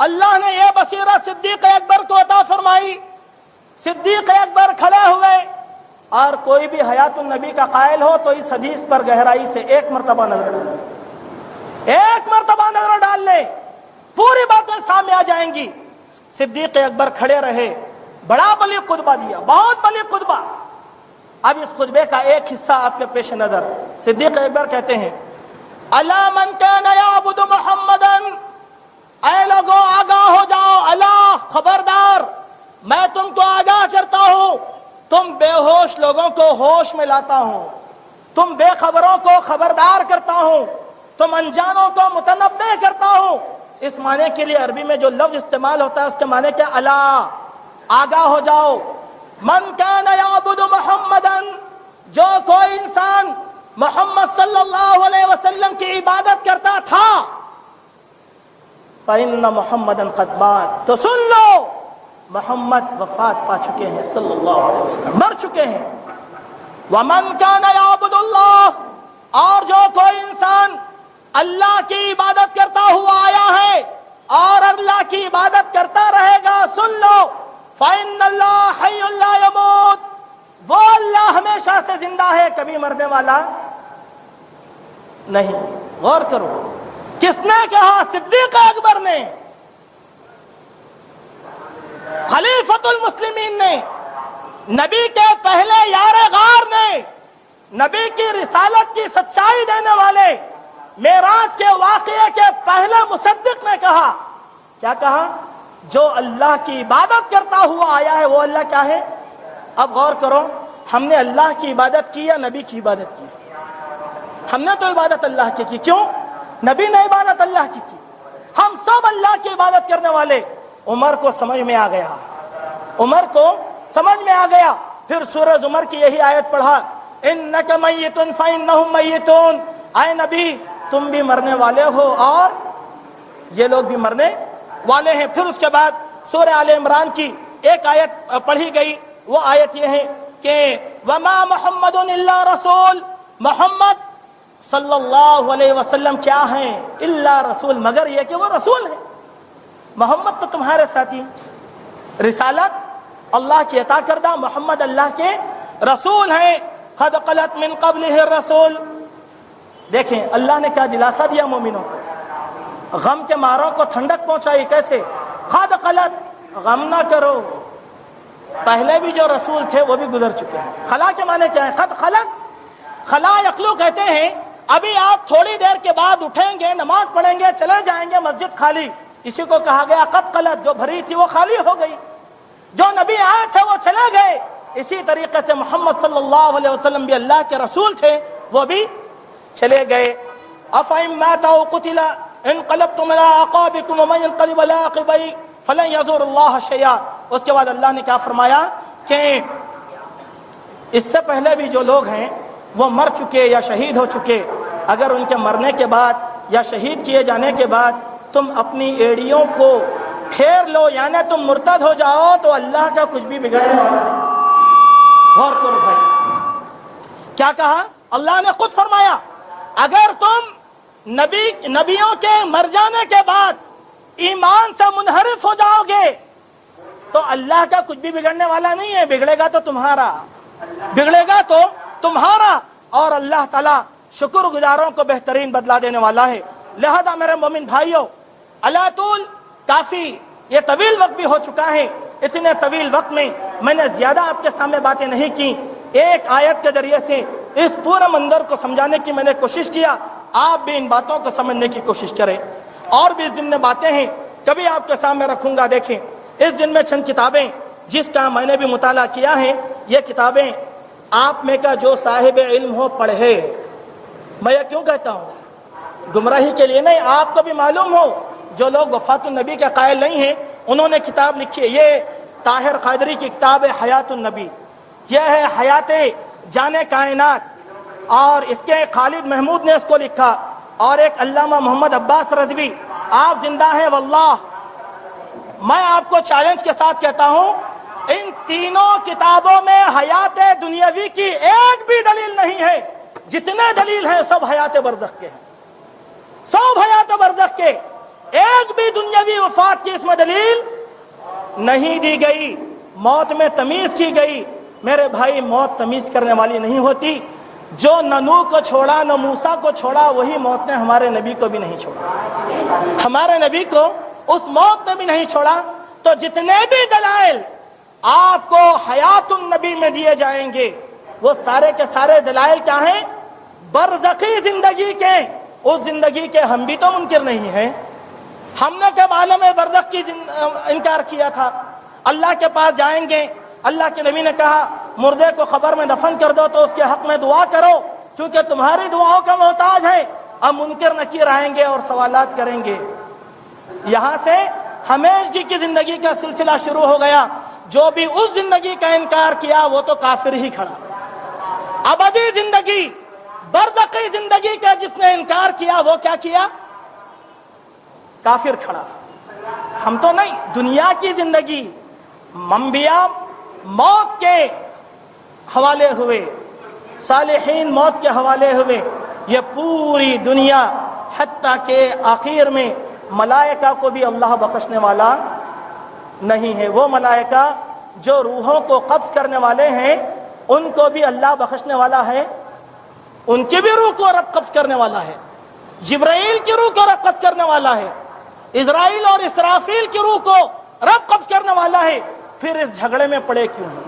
अल्लाह ने यह बसीरत सिद्दीक अकबर को अता फरमाई। सिद्दीक अकबर खड़े हुए और कोई भी हयातुन नबी का कायल हो तो इस हदीस पर गहराई से एक मरतबा नजर डाल, एक मरतबा नजर डाल ले, पूरी बातें सामने आ जाएंगी। सिद्दीक अकबर खड़े रहे, बड़ा बलीग खुतबा दिया, बहुत बलीग खुतबा। अब इस खुतबे का एक हिस्सा आपके पेश नजर। सिद्दीक अकबर कहते हैं, अला मन काना याबुदु मुहम्मदन, ऐ लोगों आगाह हो जाओ, अल्लाह खबरदार, मैं तुमको आगाह करता हूं, तुम बेहोश लोगों को होश में लाता हूं, तुम बेखबरों को खबरदार करता हूं, तुम अनजानों को मुतनब्बे करता हूं। इस माने के लिए अरबी में जो लफ्ज इस्तेमाल होता है उसके माने क्या, अला, आगाह हो जाओ। मन काना याबुदु मुहम्मदन, जो कोई इंसान मोहम्मद सल्लल्लाहु अलैहि वसल्लम की इबादत करता था, फ़इन्न मुहम्मदन क़द मात, तो सुन लो मोहम्मद वफात पा चुके हैं, सल्लल्लाहु अलैहि वसल्लम मर चुके हैं। वमन काना याबुदुल्लाह, और जो कोई इंसान अल्लाह की इबादत करता हुआ आया है और अल्लाह की इबादत करता रहेगा, सुन लो, फ़इन्नल्लाह हय्युन ला यमूत, वो अल्लाह हमेशा से जिंदा है, कभी मरने वाला नहीं। गौर करो, किसने कहा? सिद्दीक अकबर ने, खलीफतुल मुस्लिमीन ने, नबी के पहले यारे गार ने, नबी की रिसालत की सच्चाई देने वाले, मेराज के वाक़ये के पहले मुसद्दिक ने कहा। क्या कहा? जो अल्लाह की इबादत करता हुआ आया है वो अल्लाह क्या है? अब गौर करो, हमने अल्लाह की इबादत की या नबी की इबादत की? हमने तो इबादत अल्लाह की की, क्यों? नबी ने इबादत अल्लाह की की। हम सब अल्लाह की इबादत करने वाले। उमर को समझ में आ गया, उमर को समझ में आ गया। फिर सूरह ज़ुमर की यही आयत पढ़ा, इन्नका मय्यितुन फ़इन्नहुम मय्यितून, आए नबी तुम भी मरने वाले हो और ये लोग भी मरने वाले हैं। फिर उसके बाद सूरह आले इमरान की एक आयत पढ़ी गई, वो आयत ये है कि वमा मुहम्मदुन इल्ला रसूल, मोहम्मद सल्लल्लाहु अलैहि वसल्लम क्या हैं? इल्ला रसूल, मगर ये कि वो रसूल है। मोहम्मद तो तुम्हारे साथी, रिसालत अल्लाह की अता करदा, मोहम्मद अल्लाह के रसूल हैं। क़द ख़लत मिन क़ब्लिहि रसूल, देखें अल्लाह ने क्या दिलासा दिया मोमिनों को, गम के मारों को ठंडक पहुंचाई। कैसे? क़द ख़लत, गम ना करो, पहले भी जो रसूल थे वो भी गुजर चुके हैं। खला के माने क्या है? क़द ख़लत, खला यखलू कहते हैं अभी आप थोड़ी देर के बाद उठेंगे, नमाज पढ़ेंगे, चले जाएंगे, मस्जिद खाली, इसी को कहा गया क़द ख़लत, जो भरी थी वो खाली हो गई, जो नबी आए थे वो चले गए। इसी तरीके से मोहम्मद सल्लल्लाहु अलैहि वसल्लम भी अल्लाह के रसूल थे, वो भी चले गए। अफ़इन माता व क़ुतिला इनक़लबतुम अला अक़ाबिकुम व मन यनक़लिब अला अक़बैहि फ़लन यज़ुरुल्लाह शैआ। उसके बाद अल्लाह ने क्या फरमाया कि इससे पहले भी जो लोग हैं वो मर चुके या शहीद हो चुके, अगर उनके मरने के बाद या शहीद किए जाने के बाद तुम अपनी एड़ियों को फेर लो, यानी तुम मुर्तद हो जाओ, तो अल्लाह का कुछ भी बिगड़ने वाला नहीं। गौर करो भाई, क्या कहा? अल्लाह ने खुद फरमाया, अगर तुम नबियों के मर जाने के बाद ईमान से मुनहरिफ हो जाओगे तो अल्लाह का कुछ भी बिगड़ने वाला नहीं है। बिगड़ेगा तो तुम्हारा, बिगड़ेगा तो तुम्हारा, और अल्लाह ताला शुक्रगुजारों को बेहतरीन बदला देने वाला है। लिहाजा मेरे मोमिन भाइयों, अला तूल काफी ये तवील वक्त भी हो चुका है। इतने तवील वक्त में मैंने ज्यादा आपके सामने बातें नहीं की, एक आयत के जरिए से इस पूरे मंजर को समझाने की मैंने कोशिश किया। आप भी इन बातों को समझने की कोशिश करें। और भी जिन बातें हैं कभी आपके सामने रखूंगा। देखें, इस दिन में चंद किताबें जिसका मैंने भी मुताला किया है, ये किताबें आप में का जो साहिब इल्म हो पढ़े। मैं ये क्यों कहता हूँ? गुमराही के लिए नहीं, आपको भी मालूम हो, जो लोग वफातुन नबी के कायल नहीं हैं उन्होंने किताब लिखी है। ये ताहिर क़ादरी की किताब है हयातुन नबी, यह है हयाते जाने कायनात, और इसके खालिद महमूद ने इसको लिखा, और एक अल्लामा मोहम्मद अब्बास रज़वी, आप जिंदा हैं वल्लाह, मैं आपको चैलेंज के साथ कहता हूं, इन तीनों किताबों में हयाते दुनियावी की एक भी दलील नहीं है। जितने दलील हैं सब हयाते बरज़ख के हैं, सब हयाते बरज़ख के, एक भी दुनियावी वफात की इसमें दलील नहीं दी गई, मौत में तमीज की गई। मेरे भाई, मौत तमीज करने वाली नहीं होती। जो न नूह को छोड़ा न मूसा को छोड़ा, वही मौत ने हमारे नबी को भी नहीं छोड़ा। हमारे नबी को उस मौत ने भी नहीं छोड़ा। तो जितने भी दलाइल आपको हयातुन नबी में दिए जाएंगे, वो सारे के सारे दलाइल क्या हैं? बरज़खी जिंदगी के। उस जिंदगी के हम भी तो मुनकिर नहीं हैं। हमने कब आलम बरज़ख की इनकार किया था? अल्लाह के पास जाएंगे, अल्लाह के नबी ने कहा मुर्दे को खबर में दफन कर दो तो उसके हक में दुआ करो, क्योंकि तुम्हारी दुआओं का मोहताज है। अब मुनकिर नकीर आएंगे और सवालात करेंगे। यहां से हमेशगी की जिंदगी का सिलसिला शुरू हो गया। जो भी उस जिंदगी का इनकार किया वो तो काफिर ही खड़ा। अबदी जिंदगी, बरज़खी जिंदगी का जिसने इनकार किया वो क्या किया? काफिर खड़ा। हम तो नहीं, दुनिया की जिंदगी, अंबिया मौत के हवाले हुए, सालिहीन मौत के हवाले हुए, ये पूरी दुनिया, हत्ता के आखिर में मलाइका को भी अल्लाह बख्शने वाला नहीं है। वो मलाइका जो रूहों को कब्ज करने वाले हैं, उनको भी अल्लाह बख्शने वाला है। उनकी भी रूह को रब कब्ज करने वाला है। जिब्राइल की रूह को रब कब्ज करने वाला है। इज़राइल और इसराफील की रूह को रब कब्ज करने वाला है। फिर इस झगड़े में पड़े क्यों हो?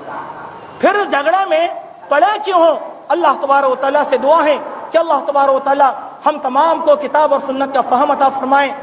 फिर इस झगड़े में पड़े क्यों हो? अल्लाह तबारक व तआला से दुआ है कि अल्लाह तबारक व तआला हम तमाम को किताब और सुन्नत का फहम अता फरमाए।